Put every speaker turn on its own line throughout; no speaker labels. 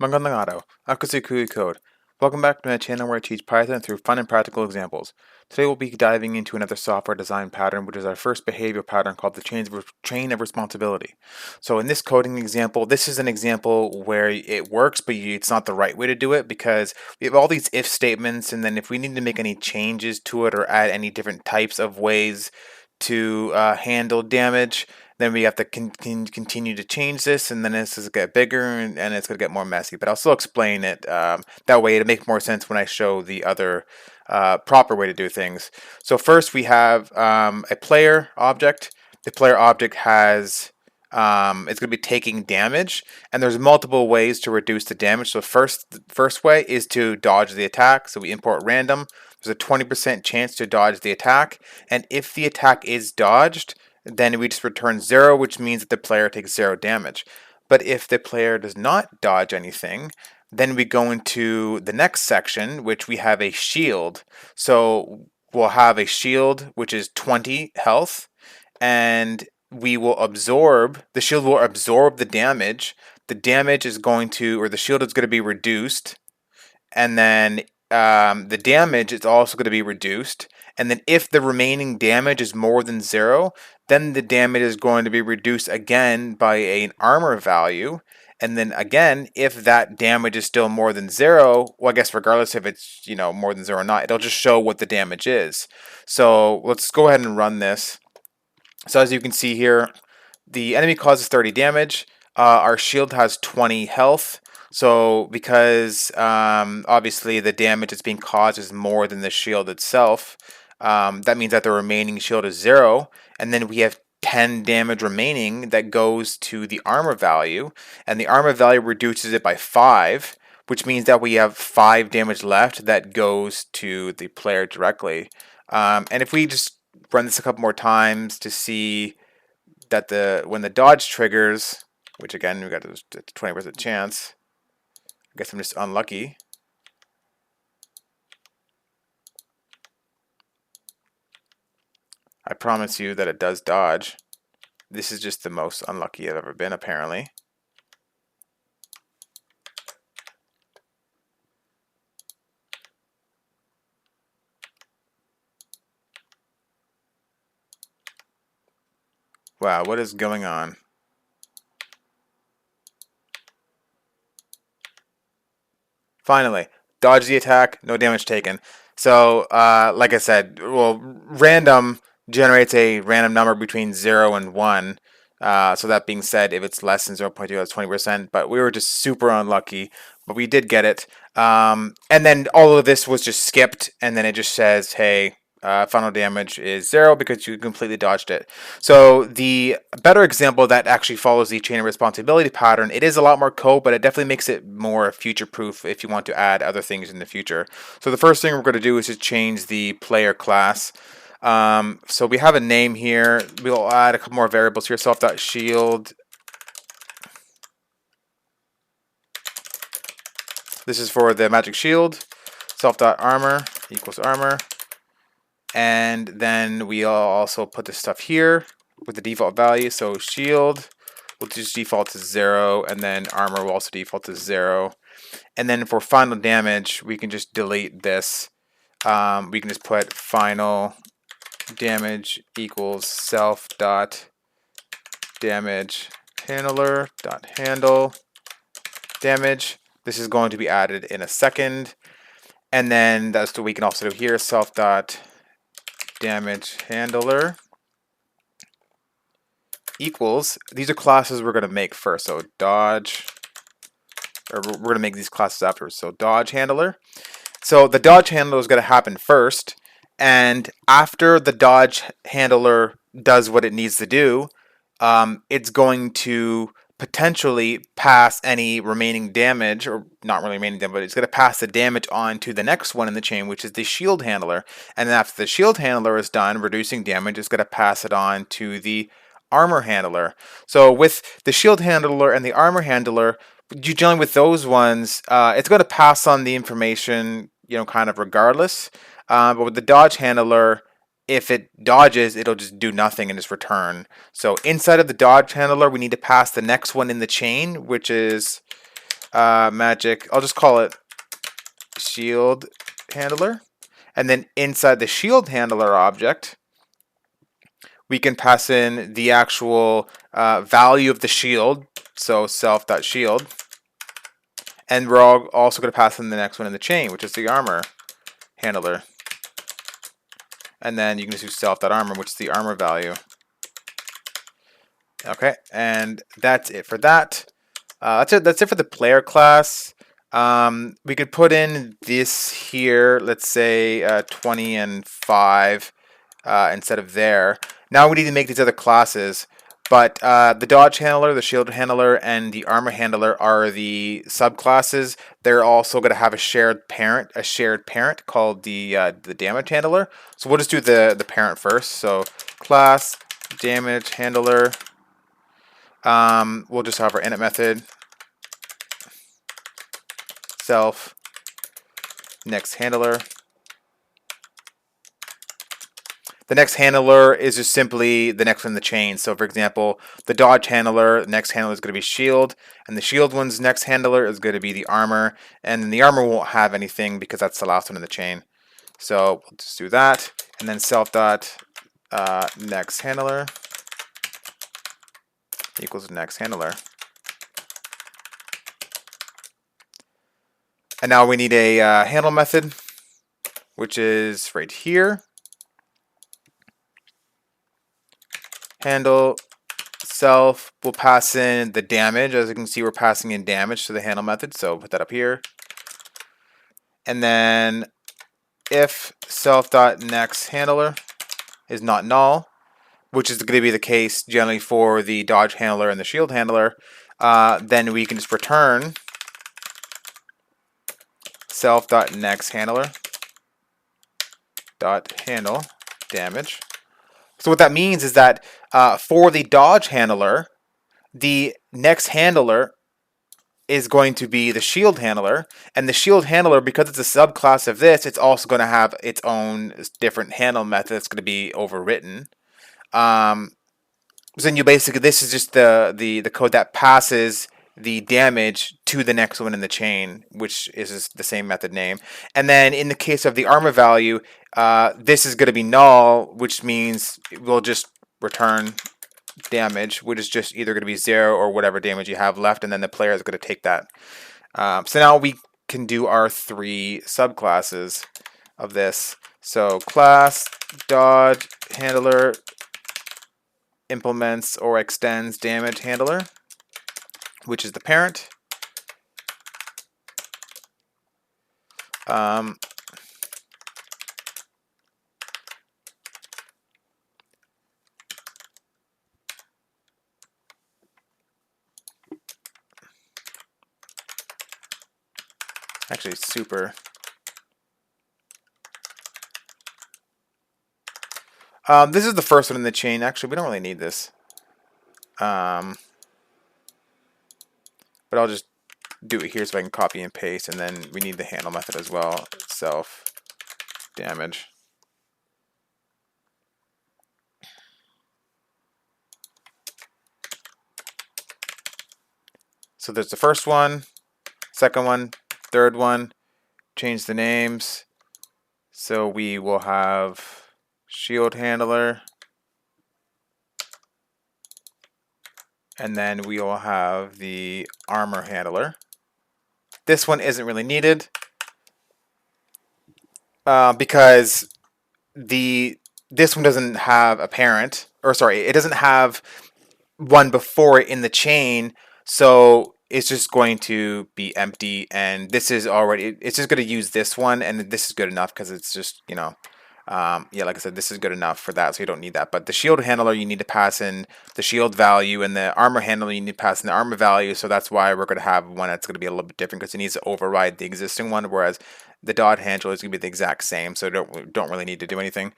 Magandang araw. Ako si Kui Code. Welcome back to my channel where I teach Python through fun and practical examples. Today we'll be diving into another software design pattern, which is our first behavioral pattern called the chain of responsibility. So in this coding example, this is an example where it works, but it's not the right way to do it because we have all these if statements, and then if we need to make any changes to it or add any different types of ways to handle damage, then we have to continue to change this, and then this is get bigger, and it's going to get more messy. But I'll still explain it that way to make more sense when I show the other proper way to do things. So first we have a player object. The player object has it's going to be taking damage, and there's multiple ways to reduce the damage. So first way is to dodge the attack. So we import random. There's a 20% chance to dodge the attack, and if the attack is dodged, then we just return 0, which means that the player takes 0 damage. But if the player does not dodge anything, then we go into the next section, which we have a shield. So we'll have a shield, which is 20 health, and we will the shield will absorb the damage. The damage is going to, or the shield is going to be reduced, and then the damage is also going to be reduced. And then if the remaining damage is more than 0, then the damage is going to be reduced again by an armor value. And then again, if that damage is still more than 0, well, I guess regardless if it's more than 0 or not, it'll just show what the damage is. So let's go ahead and run this. So as you can see here, the enemy causes 30 damage. Our shield has 20 health. So because obviously the damage that's being caused is more than the shield itself, that means that the remaining shield is 0. And then we have 10 damage remaining that goes to the armor value. And the armor value reduces it by 5, which means that we have 5 damage left that goes to the player directly. And if we just run this a couple more times to see that when the dodge triggers, which again, we got a 20% chance. I guess I'm just unlucky. I promise you that it does dodge. This is just the most unlucky I've ever been, apparently. Wow, what is going on? Finally, dodge the attack, no damage taken. So, like I said, well, random generates a random number between 0 and 1. So that being said, if it's less than 0.2, that's 20%. But we were just super unlucky, but we did get it. And then all of this was just skipped, and then it just says, hey, final damage is 0 because you completely dodged it. So the better example that actually follows the chain of responsibility pattern, it is a lot more code, but it definitely makes it more future-proof if you want to add other things in the future. So the first thing we're going to do is just change the player class. So we have a name here. We'll add a couple more variables here. Self.shield. This is for the magic shield. Self.armor equals armor. And then we'll also put this stuff here with the default value. So shield will just default to 0, and then armor will also default to 0. And then for final damage, we can just delete this. We can just put final damage equals self dot damage handler dot handle damage. This is going to be added in a second. And then that's what we can also do here, self dot damage handler equals, these are classes we're going to make first. So dodge, or we're going to make these classes afterwards. So dodge handler. So the dodge handler is going to happen first, and after the dodge handler does what it needs to do, it's going to potentially pass any remaining damage, or not really remaining damage, but it's going to pass the damage on to the next one in the chain, which is the shield handler. And then after the shield handler is done reducing damage, it's going to pass it on to the armor handler. So with the shield handler and the armor handler, you dealing with those ones, it's going to pass on the information, kind of regardless. But with the dodge handler, if it dodges, it'll just do nothing and just return. So inside of the dodge handler, we need to pass the next one in the chain, which is magic. I'll just call it shield handler. And then inside the shield handler object, we can pass in the actual value of the shield. So self.shield. And we're also going to pass in the next one in the chain, which is the armor handler. And then you can just do self.armor, which is the armor value. Okay, and that's it for that. That's it for the player class. We could put in this here, let's say 20 and 5 instead of there. Now we need to make these other classes. But the dodge handler, the shield handler, and the armor handler are the subclasses. They're also going to have a shared parent called the damage handler. So we'll just do the parent first. So class damage handler. We'll just have our init method. Self next handler. The next handler is just simply the next one in the chain. So for example, the dodge handler, next handler is going to be shield, and the shield one's next handler is going to be the armor, and then the armor won't have anything because that's the last one in the chain. So we'll just do that, and then self dot next handler equals next handler. And now we need a handle method, which is right here. Handle self will pass in the damage. As you can see, we're passing in damage to the handle method, so put that up here. And then if self.next handler is not null, which is going to be the case generally for the dodge handler and the shield handler, then we can just return self.next handler dot handle damage. So what that means is that for the dodge handler, the next handler is going to be the shield handler, and the shield handler, because it's a subclass of this, it's also going to have its own different handle method that's going to be overwritten. So then you basically, this is just the code that passes the damage to the next one in the chain, which is the same method name. And then in the case of the armor value, this is going to be null, which means we'll just return damage, which is just either going to be 0 or whatever damage you have left, and then the player is going to take that. So now we can do our 3 subclasses of this. So class dodge handler implements or extends damage handler, which is the parent. Actually, super. This is the first one in the chain. Actually, we don't really need this. But I'll just do it here so I can copy and paste, and then we need the handle method as well. Self damage. So there's the first one, second one, third one. Change the names. So we will have shield handler, and then we will have the armor handler. This one isn't really needed because this one doesn't have a parent, or sorry, it doesn't have one before it in the chain, so it's just going to be empty, and this is already, it's just going to use this one, and this is good enough because it's just, you know, yeah, like I said, this is good enough for that, so you don't need that. But the shield handler, you need to pass in the shield value, and the armor handler, you need to pass in the armor value, so that's why we're going to have one that's going to be a little bit different, because it needs to override the existing one, whereas the dodge handler is going to be the exact same, so don't really need to do anything.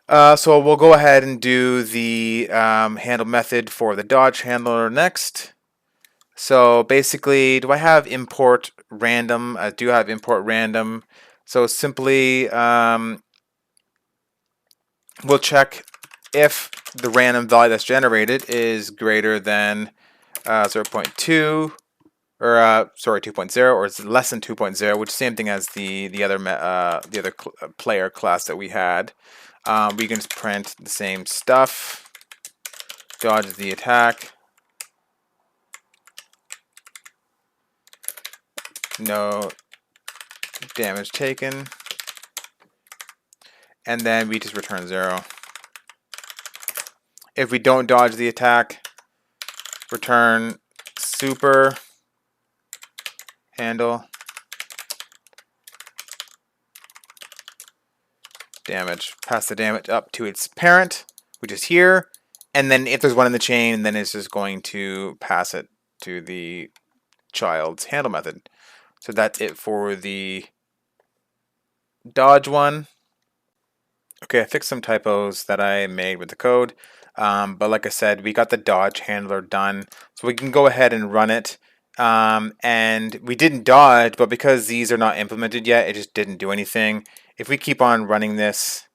So we'll go ahead and do the handle method for the dodge handler next. So basically, do I have import random? I do have import random. So simply, we'll check if the random value that's generated is greater than 0.2, or sorry, 2.0, or it's less than 2.0, which is the same thing as the other player class that we had. We can just print the same stuff, dodge the attack, no damage taken, and then we just return 0. If we don't dodge the attack, return super handle damage. Pass the damage up to its parent, which is here, and then if there's one in the chain, then it's just going to pass it to the child's handle method. So that's it for the dodge one. Okay, I fixed some typos that I made with the code, but like I said, we got the dodge handler done, so we can go ahead and run it. And we didn't dodge, but because these are not implemented yet, it just didn't do anything. If we keep on running this,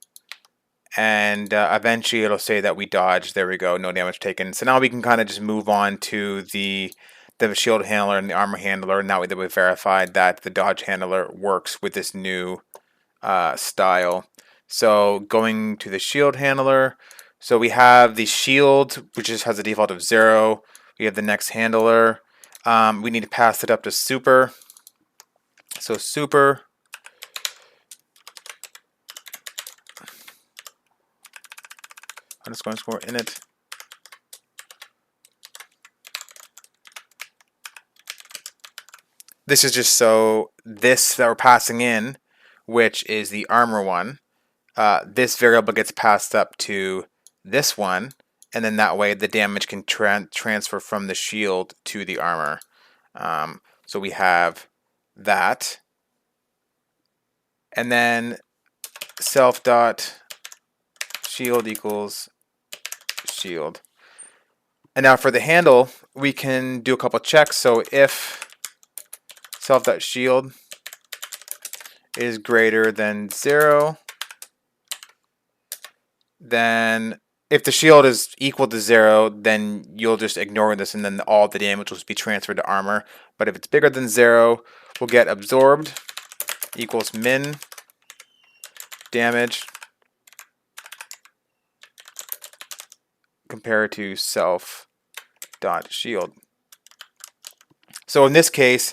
and eventually it'll say that we dodged, there we go, no damage taken. So now we can kind of just move on to the shield handler and the armor handler, and that way that we've verified that the dodge handler works with this new style. So going to the shield handler, so we have the shield, which just has a default of 0. We have the next handler. We need to pass it up to super. So super underscore init. This is just so this that we're passing in, which is the armor one, this variable gets passed up to this one, and then that way the damage can transfer from the shield to the armor. So we have that, and then self dot shield equals shield. And now for the handle, we can do a couple checks. So if self dot shield is greater than 0, then if the shield is equal to 0, then you'll just ignore this, and then all the damage will just be transferred to armor. But if it's bigger than 0, we'll get absorbed equals min damage compared to self dot shield. So in this case,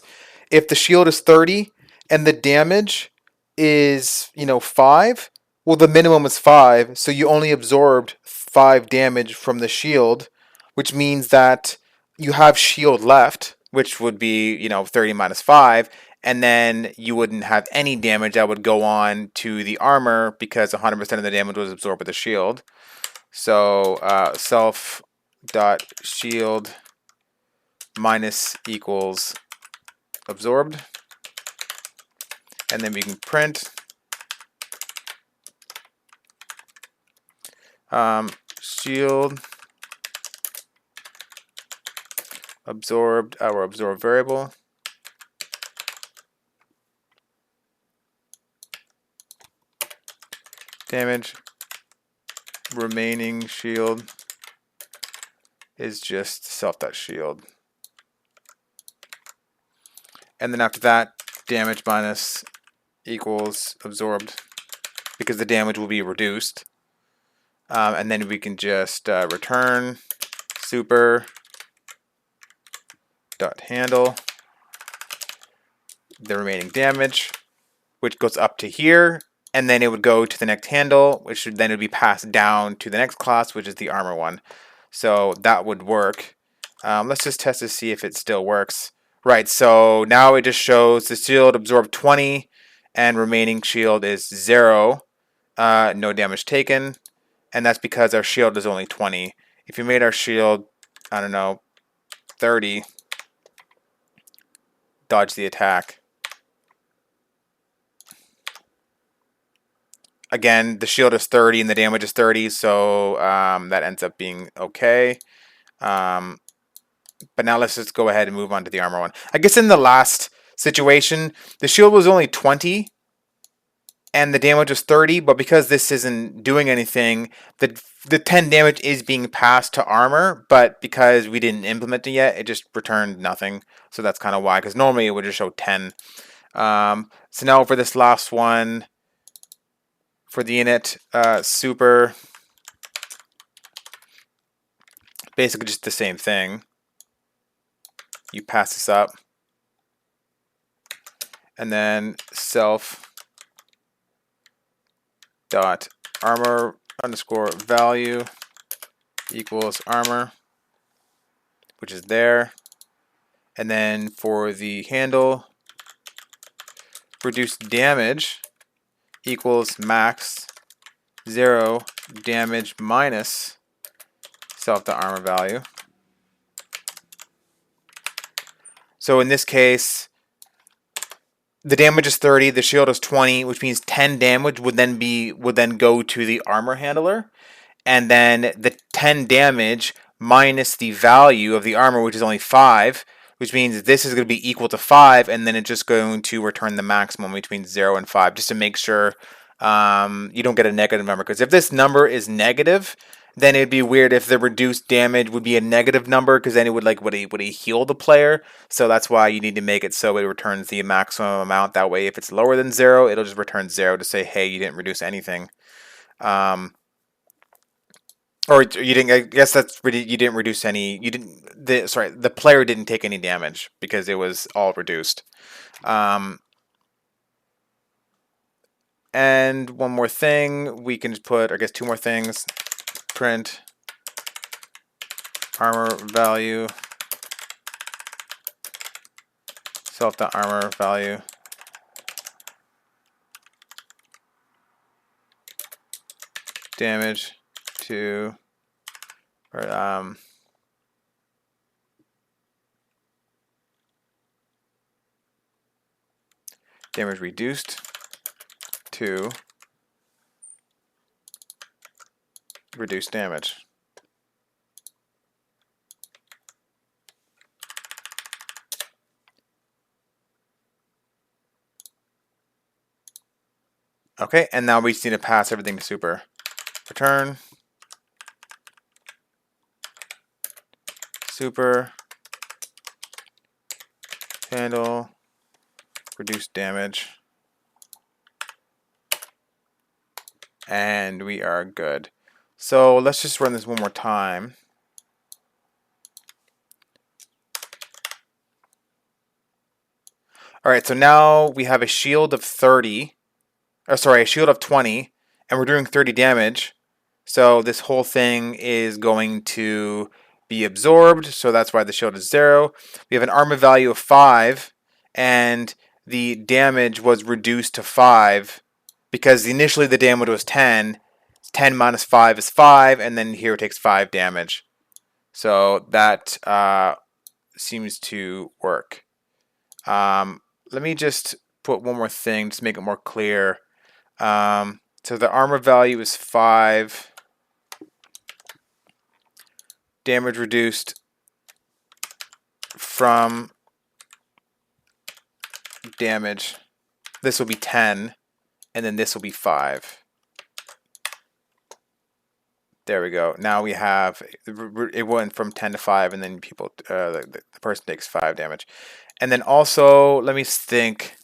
if the shield is 30 and the damage is 5, well, the minimum is 5, so you only absorbed 5 damage from the shield, which means that you have shield left, which would be 30 minus 5, and then you wouldn't have any damage that would go on to the armor because 100% of the damage was absorbed with the shield. So self dot shield minus equals absorbed, and then we can print shield absorbed, our absorbed variable, damage remaining shield is just self.shield. And then after that, damage minus equals absorbed, because the damage will be reduced. And then we can just return super dot handle the remaining damage, which goes up to here, and then it would go to the next handle, which would then be passed down to the next class, which is the armor one. So that would work. Let's just test to see if it still works. Right, so now it just shows the shield absorbed 20 and remaining shield is 0. No damage taken. And that's because our shield is only 20. If you made our shield, I don't know, 30, dodge the attack. Again, the shield is 30 and the damage is 30, so that ends up being okay. But now let's just go ahead and move on to the armor one. I guess in the last situation, the shield was only 20, and the damage was 30, but because this isn't doing anything, the 10 damage is being passed to armor, but because we didn't implement it yet, it just returned nothing. So that's kind of why, because normally it would just show 10. So now for this last one, for the init, super, basically just the same thing. You pass this up, and then self dot armor underscore value equals armor, which is there. And then for the handle, reduce damage equals max 0 damage minus self.armor value. So in this case, the damage is 30, the shield is 20, which means 10 damage would then go to the armor handler, and then the 10 damage minus the value of the armor, which is only 5, which means this is going to be equal to 5, and then it's just going to return the maximum between 0 and 5, just to make sure you don't get a negative number. Because if this number is negative, then it'd be weird if the reduced damage would be a negative number, because then it would heal the player. So that's why you need to make it so it returns the maximum amount. That way, if it's lower than 0, it'll just return 0 to say, hey, you didn't reduce anything. Or you didn't. I guess that's really, you didn't reduce any. You didn't. The player didn't take any damage because it was all reduced. And one more thing, we can just put, I guess, two more things. Print armor value, self.armor value. Damage to, or damage reduced to reduce damage. Okay, and now we just need to pass everything to super. Return super handle reduce damage, and we are good. So let's just run this one more time. Alright, so now we have a shield of 30, or sorry, a shield of 20, and we're doing 30 damage. So this whole thing is going to be absorbed, so that's why the shield is 0. We have an armor value of 5, and the damage was reduced to 5, because initially the damage was 10. 10 minus 5 is 5, and then here it takes 5 damage. So that seems to work. Let me just put one more thing to make it more clear. So the armor value is 5. Damage reduced from damage. This will be 10, and then this will be 5. There we go. Now we have, it went from 10 to 5, and then people, the person takes 5 damage. And then also, let me think.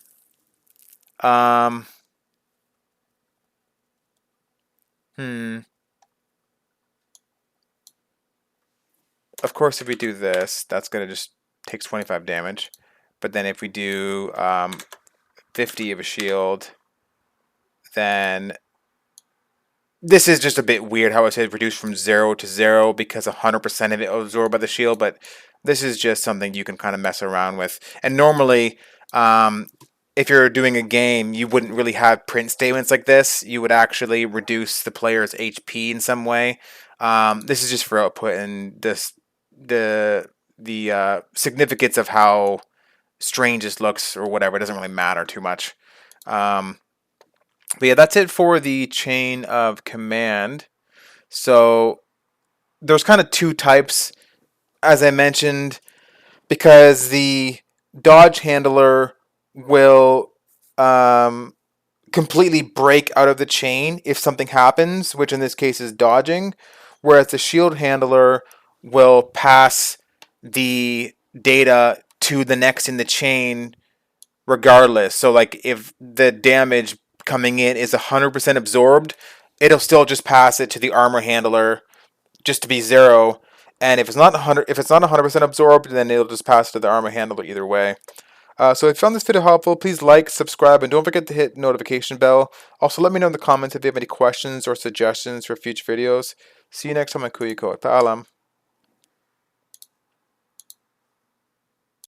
Of course, if we do this, that's going to just takes 25 damage. But then if we do 50 of a shield, then this is just a bit weird how it says reduced from 0 to 0, because 100% of it was absorbed by the shield, but this is just something you can kind of mess around with. And normally, if you're doing a game, you wouldn't really have print statements like this. You would actually reduce the player's HP in some way. This is just for output, and the significance of how strange this looks or whatever, it doesn't really matter too much. But yeah, that's it for the chain of command. So there's kind of two types, as I mentioned, because the dodge handler will completely break out of the chain if something happens, which in this case is dodging, whereas the shield handler will pass the data to the next in the chain regardless. So like if the damage coming in is 100% absorbed, it'll still just pass it to the armor handler just to be 0. And if it's not 100% absorbed, then it'll just pass it to the armor handler either way. So if you found this video helpful, please like, subscribe, and don't forget to hit the notification bell. Also, let me know in the comments if you have any questions or suggestions for future videos. See you next time on Kuya Code. Paalam.